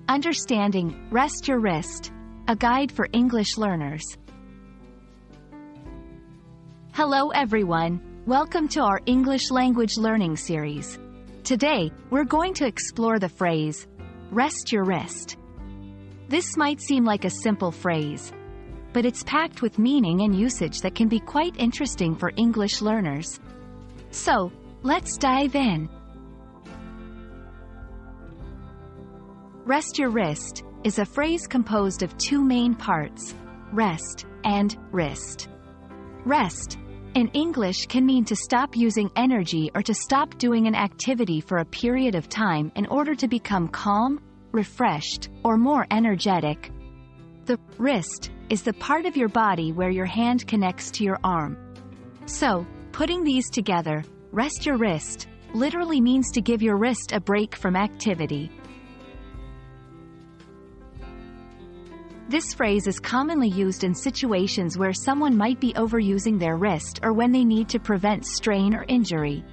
Understanding, Rest Your Wrist, a guide for English learners. Hello everyone, welcome to our English language learning series. Today, we're going to explore the phrase, rest your wrist. This might seem like a simple phrase, but it's packed with meaning and usage that can be quite interesting for English learners. So, let's dive in. Rest your wrist is a phrase composed of two main parts, rest and wrist. Rest, in English, can mean to stop using energy or to stop doing an activity for a period of time in order to become calm, refreshed, or more energetic. The wrist is the part of your body where your hand connects to your arm. So, putting these together, rest your wrist literally means to give your wrist a break from activity. This phrase is commonly used in situations where someone might be overusing their wrist or when they need to prevent strain or injury.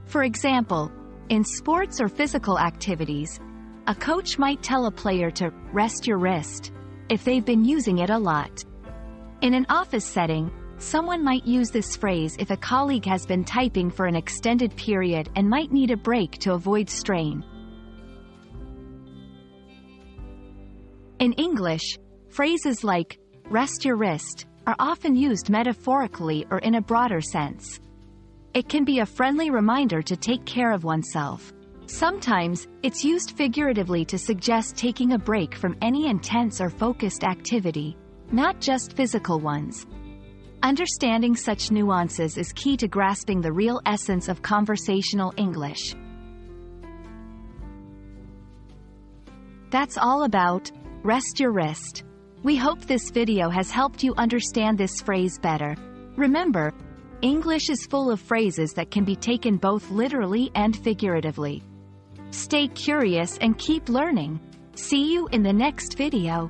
For example, in sports or physical activities, a coach might tell a player to rest your wrist if they've been using it a lot. In an office setting, someone might use this phrase if a colleague has been typing for an extended period and might need a break to avoid strain. In English, phrases like, rest your wrist, are often used metaphorically or in a broader sense. It can be a friendly reminder to take care of oneself. Sometimes, it's used figuratively to suggest taking a break from any intense or focused activity, not just physical ones. Understanding such nuances is key to grasping the real essence of conversational English. That's all about rest your wrist. We hope this video has helped you understand this phrase better. Remember, English is full of phrases that can be taken both literally and figuratively. Stay curious and keep learning. See you in the next video.